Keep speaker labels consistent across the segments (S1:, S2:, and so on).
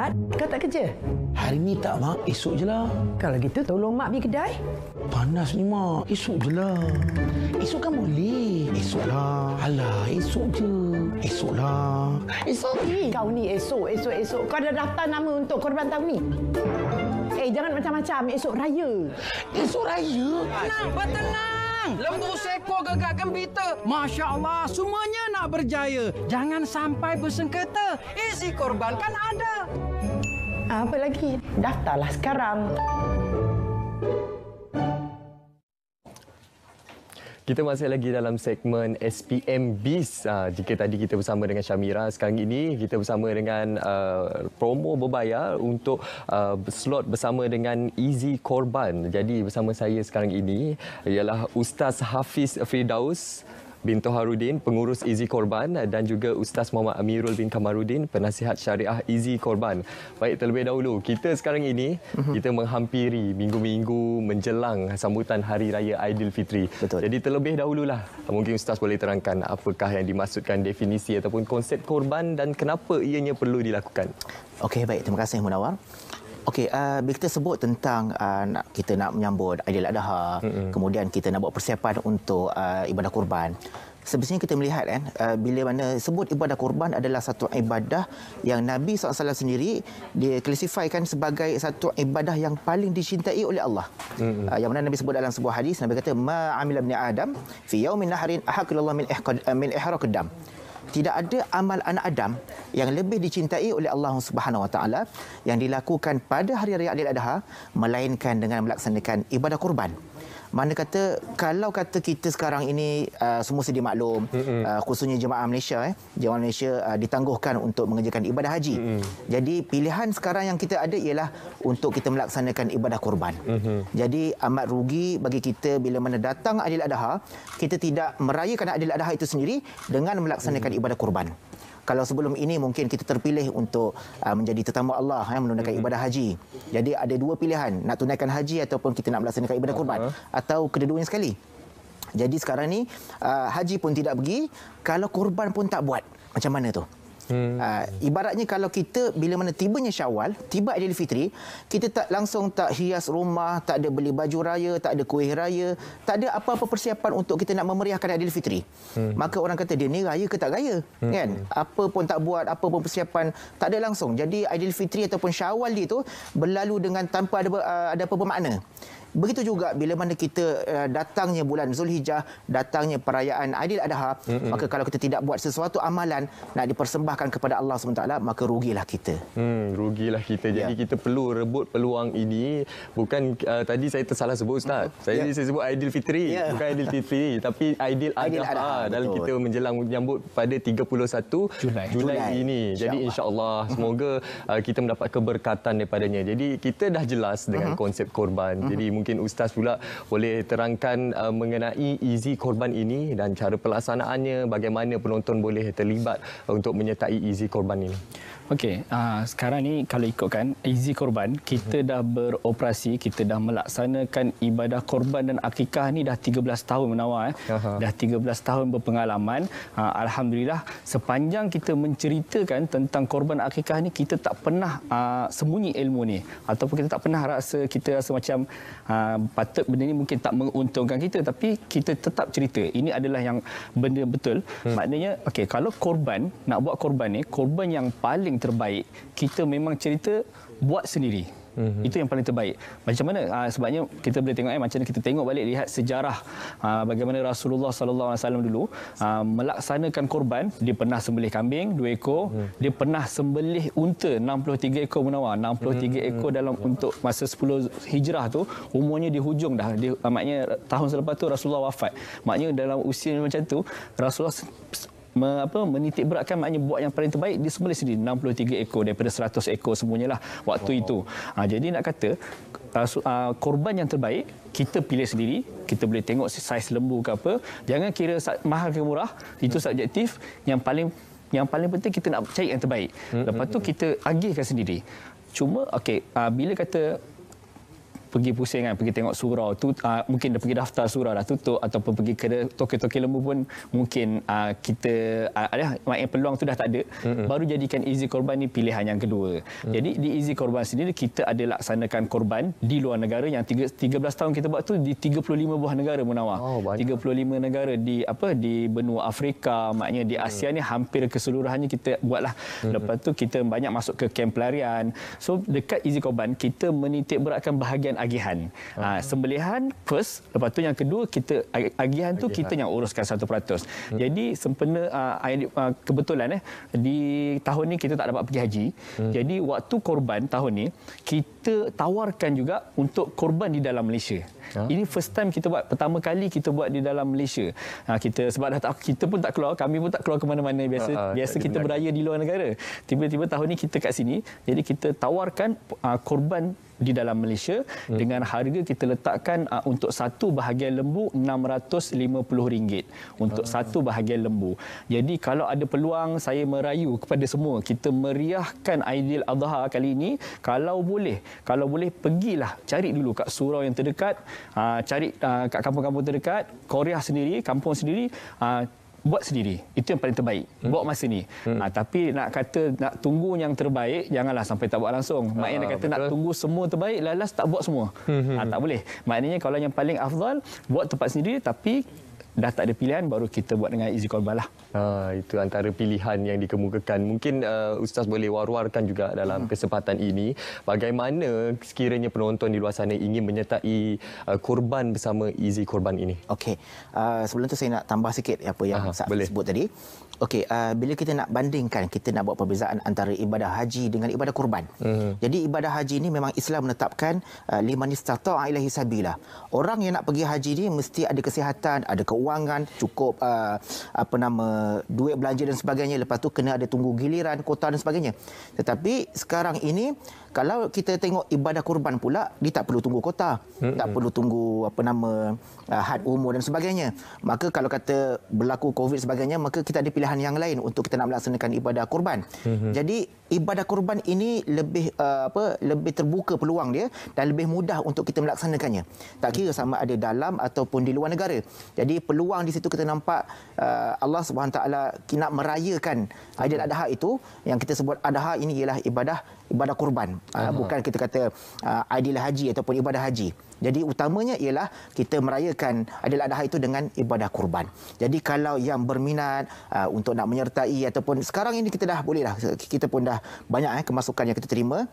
S1: Ustaz, kau tak kerja?
S2: Hari ni tak, Mak. Esok je lah.
S1: Kalau gitu tolong Mak pergi kedai.
S2: Panas ni, Mak. Esok je lah. Esok kan boleh. Esok lah. Alah, esok je. Esok lah. Esok.
S1: Kau ni esok. Kau ada daftar nama untuk korban tahun ni? Jangan macam-macam. Esok raya.
S2: Esok raya?
S3: Tenang, bertenang. Lembu sekor gegak gembita. Masya Allah, semuanya nak berjaya. Jangan sampai bersengketa. Isi korban kan ada.
S1: Apa lagi? Daftarlah sekarang.
S4: Kita masih lagi dalam segmen SPM Biz. Jika tadi kita bersama dengan Syamira, sekarang ini kita bersama dengan promo berbayar untuk slot bersama dengan Easy Korban. Jadi bersama saya sekarang ini ialah Ustaz Hafiz Firdaus bin Toharudin, pengurus Easy Korban, dan juga Ustaz Muhammad Amirul bin Kamarudin, penasihat syariah Easy Korban. Baik, terlebih dahulu, kita sekarang ini kita menghampiri minggu-minggu menjelang sambutan Hari Raya Aidilfitri.
S5: Betul.
S4: Jadi terlebih dahululah, mungkin Ustaz boleh terangkan apakah yang dimaksudkan definisi ataupun konsep korban dan kenapa ianya perlu dilakukan.
S5: Okey, baik. Terima kasih, Munawar. Okey, bila kita sebut tentang kita nak menyambut Aidil Adha, kemudian kita nak buat persiapan untuk ibadah kurban. Sebenarnya kita melihat bila mana sebut ibadah kurban adalah satu ibadah yang Nabi SAW sendiri dia klasifikasikan sebagai satu ibadah yang paling dicintai oleh Allah. Yang mana Nabi sebut dalam sebuah hadis, Nabi kata ma amila ibni Adam fi yaumin nahrin ahaqallahu min ihraqid dam. Tidak ada amal anak Adam yang lebih dicintai oleh Allah Subhanahu Wa Taala yang dilakukan pada hari raya Aidil Adha melainkan dengan melaksanakan ibadah kurban. Mana kata kalau kata kita sekarang ini semua sedia maklum, khususnya jemaah Malaysia ditangguhkan untuk mengerjakan ibadah haji. Jadi pilihan sekarang yang kita ada ialah untuk kita melaksanakan ibadah kurban. Jadi amat rugi bagi kita bila mana datang Aidil Adha, kita tidak merayakan Aidil Adha itu sendiri dengan melaksanakan ibadah kurban. Kalau sebelum ini mungkin kita terpilih untuk menjadi tetamu Allah menunaikan ibadah haji. Jadi ada dua pilihan, nak tunaikan haji ataupun kita nak melaksanakan ibadah kurban, atau kedua-duanya sekali. Jadi sekarang ni haji pun tidak pergi, kalau kurban pun tak buat. Macam mana tu? Ibaratnya kalau kita bila mana tibanya Syawal, tiba Aidilfitri, kita tak hias rumah, tak ada beli baju raya, tak ada kuih raya, tak ada apa-apa persiapan untuk kita nak memeriahkan Aidilfitri. Maka orang kata dia ni raya ke tak raya, kan? Apa pun tak buat, apa pun persiapan tak ada langsung. Jadi Aidilfitri ataupun Syawal dia tu berlalu dengan tanpa ada apa-apa makna. Begitu juga bila mana kita datangnya bulan Zulhijjah, datangnya perayaan Aidil Adha, maka kalau kita tidak buat sesuatu amalan nak dipersembahkan kepada Allah SWT, maka rugilah kita.
S4: Rugilah kita. Jadi kita perlu rebut peluang ini. Bukan tadi saya tersalah sebut, Ustaz. Saya sebut Aidilfitri, bukan Aidilfitri, tapi Aidil Adha. Dalam kita menjelang menyambut pada 31 Julai ini. Jadi insya-Allah semoga kita mendapat keberkatan daripadanya. Jadi kita dah jelas dengan konsep korban. Jadi mungkin Ustaz pula boleh terangkan mengenai Easy Korban ini dan cara pelaksanaannya, bagaimana penonton boleh terlibat untuk menyertai Easy Korban ini.
S6: Okey, sekarang ni kalau ikutkan Easy Korban, kita dah beroperasi, kita dah melaksanakan ibadah korban dan akikah ni dah 13 tahun Munawar. Dah 13 tahun berpengalaman. Alhamdulillah, sepanjang kita menceritakan tentang korban akikah ni, kita tak pernah sembunyi ilmu ni, ataupun kita tak pernah kita rasa macam patut benda ni mungkin tak menguntungkan kita, tapi kita tetap cerita. Ini adalah yang benda betul. Maknanya okey, kalau korban, nak buat korban ni, korban yang paling terbaik, kita memang cerita buat sendiri. Itu yang paling terbaik. Macam mana? Sebabnya kita boleh tengok macam mana kita tengok balik, lihat sejarah bagaimana Rasulullah sallallahu alaihi wasallam dulu melaksanakan korban. Dia pernah sembelih kambing 2 ekor, dia pernah sembelih unta 63 ekor Munawar. 63 ekor dalam untuk masa 10 Hijrah tu, umurnya di hujung dah. Maknanya tahun selepas tu Rasulullah wafat. Maknanya dalam usia macam tu Rasulullah menitik beratkan, maknanya buat yang paling terbaik, dia sembelih sendiri 63 ekor daripada 100 ekor semuanya lah waktu itu. Jadi nak kata korban yang terbaik kita pilih sendiri. Kita boleh tengok saiz lembu ke apa, jangan kira mahal ke murah, itu subjektif. Yang paling penting kita nak cari yang terbaik. Lepas tu kita agihkan sendiri. Cuma okey, bila kata pergi pusing kan, pergi tengok surau tu, mungkin dah pergi daftar surau dah tutup, ataupun pergi ke toke-toke lembu pun mungkin kita maknanya peluang tu dah tak ada. Baru jadikan Easy Korban ni pilihan yang kedua. Jadi di Easy Korban sendiri kita ada laksanakan korban di luar negara yang 13 tahun kita buat tu di 35 buah negara, Munawar. 35 negara di benua Afrika, maknanya di Asia ni hampir keseluruhannya kita buatlah. Lepas tu kita banyak masuk ke kem pelarian. So dekat Easy Korban kita menitik beratkan bahagian agihan. Sembelihan first, lepas tu yang kedua kita agihan tu kita yang uruskan 100%. Jadi sempena kebetulan di tahun ni kita tak dapat pergi haji. Jadi waktu korban tahun ni kita tawarkan juga untuk korban di dalam Malaysia. Ini first time kita buat, pertama kali kita buat di dalam Malaysia. Kita sebab kita pun tak keluar, kami pun tak keluar ke mana-mana, biasa kita beraya di luar negara. Tiba-tiba tahun ni kita kat sini, jadi kita tawarkan korban di dalam Malaysia dengan harga kita letakkan untuk satu bahagian lembu RM650 untuk satu bahagian lembu. Jadi kalau ada peluang, saya merayu kepada semua kita meriahkan Aidiladha kali ini. Kalau boleh pergilah cari dulu kat surau yang terdekat, cari kat kampung-kampung terdekat, Korea sendiri, kampung sendiri, buat sendiri. Itu yang paling terbaik. Buat masa ni. Tapi nak kata nak tunggu yang terbaik, janganlah sampai tak buat langsung. Maknanya nak kata nak tunggu semua terbaik, lalas tak buat semua. Tak boleh. Maknanya kalau yang paling afdal, buat tempat sendiri, tapi dah tak ada pilihan, baru kita buat dengan Easy Korban lah.
S4: Itu antara pilihan yang dikemukakan. Mungkin Ustaz boleh war-warkan juga dalam kesempatan ini bagaimana sekiranya penonton di luar sana ingin menyertai korban bersama Easy Korban ini.
S5: Okey, sebelum tu saya nak tambah sikit apa yang Ustaz sebut tadi. Okey, bila kita nak bandingkan, kita nak buat perbezaan antara ibadah haji dengan ibadah kurban. Jadi ibadah haji ini memang Islam menetapkan liman istata'a ilaihi sabila. Orang yang nak pergi haji ni mesti ada kesihatan, ada keuangan, cukup duit belanja dan sebagainya. Lepas tu kena ada tunggu giliran, kota dan sebagainya. Tetapi sekarang ini kalau kita tengok ibadah kurban pula, dia tak perlu tunggu kota, tak perlu tunggu had umur dan sebagainya. Maka kalau kata berlaku COVID sebagainya, maka kita ada pilihan yang lain untuk kita nak melaksanakan ibadah kurban. Jadi ibadah kurban ini lebih terbuka peluang dia dan lebih mudah untuk kita melaksanakannya. Tak kira sama ada dalam ataupun di luar negara. Jadi peluang di situ kita nampak Allah SWT nak merayakan Aidiladha itu, yang kita sebut adha ini ialah ibadah kurban. Bukan kita kata Aidil Haji ataupun ibadah haji. Jadi utamanya ialah kita merayakan Aidiladha itu dengan ibadah kurban. Jadi kalau yang berminat untuk nak menyertai, ataupun sekarang ini kita dah boleh dah, kita pun dah banyak kemasukan yang kita terima.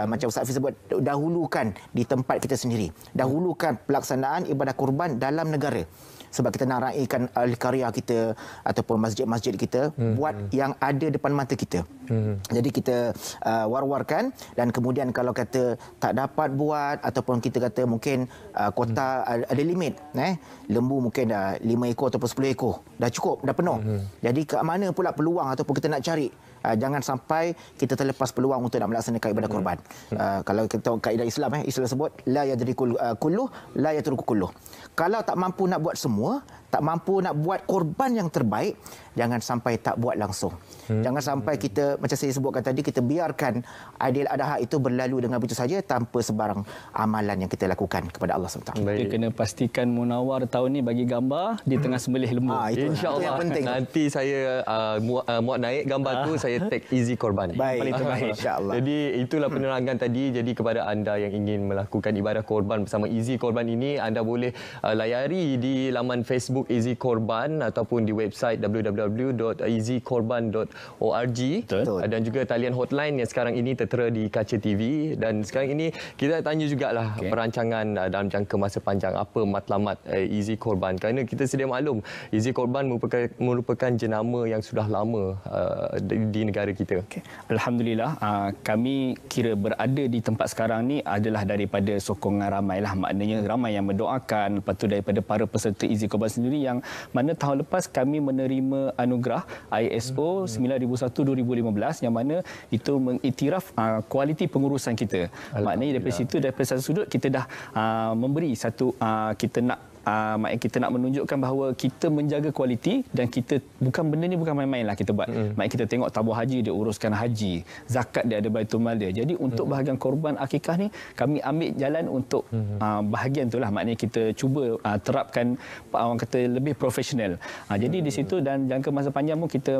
S5: Macam Ustaz Hafiz sebut, dahulukan di tempat kita sendiri. Dahulukan pelaksanaan ibadah kurban dalam negara. Sebab kita nak raikan al-karya kita ataupun masjid-masjid kita buat yang ada depan mata kita. Jadi kita war-warkan, dan kemudian kalau kata tak dapat buat ataupun kita kata mungkin kota ada limit, lembu mungkin dah 5 ekor ataupun 10 ekor, dah cukup, dah penuh. Jadi ke mana pula peluang ataupun kita nak cari, jangan sampai kita terlepas peluang untuk nak melaksanakan ibadah kurban. Kalau kita tahu kaedah Islam, Islam sebut la yadrikul kulluh la yatruku kulluh. Kalau tak mampu nak buat semua, tak mampu nak buat korban yang terbaik, jangan sampai tak buat langsung. Jangan sampai kita, macam saya sebutkan tadi, kita biarkan Aidiladha itu berlalu dengan begitu saja tanpa sebarang amalan yang kita lakukan kepada Allah SWT.
S6: Kita kena pastikan Munawar tahun ni bagi gambar di tengah sembelih lembu.
S4: InsyaAllah nanti saya muat naik gambar tu, saya tag Easy Korban.
S5: Baik, insya-Allah.
S4: Jadi itulah penerangan tadi. Jadi kepada anda yang ingin melakukan ibadah korban bersama Easy Korban ini, anda boleh layari di laman Facebook Easy Korban ataupun di website www.easykorban.org. Dan juga talian hotline yang sekarang ini tertera di kaca TV. Dan sekarang ini kita tanya jugalah perancangan dalam jangka masa panjang, apa matlamat Easy Korban, kerana kita sedia maklum Easy Korban merupakan jenama yang sudah lama di negara kita.
S6: Alhamdulillah, kami kira berada di tempat sekarang ni adalah daripada sokongan ramai lah. Maknanya ramai yang mendoakan, lepas tu daripada para peserta Easy Korban sendiri, yang mana tahun lepas kami menerima anugerah ISO 9001-2015 yang mana itu mengiktiraf kualiti pengurusan kita. Maknanya daripada situ, daripada satu sudut kita dah memberi satu, kita nak maknanya kita nak menunjukkan bahawa kita menjaga kualiti dan kita benda ni bukan main-main lah kita buat. Maknanya kita tengok tabung haji dia uruskan haji, zakat dia ada baitul mal dia. Jadi untuk bahagian korban akikah ni kami ambil jalan untuk bahagian itulah, maknanya kita cuba terapkan orang kata lebih profesional. Jadi di situ dan jangka masa panjang pun kita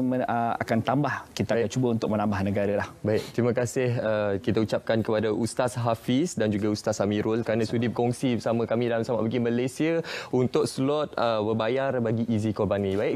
S6: akan tambah, kita akan cuba untuk menambah negara lah.
S4: Baik, terima kasih kita ucapkan kepada Ustaz Hafiz dan juga Ustaz Amirul kerana sudi berkongsi bersama kami dalam Selamat Pagi Malaysia untuk slot berbayar bagi Easy Korban ni. Baik.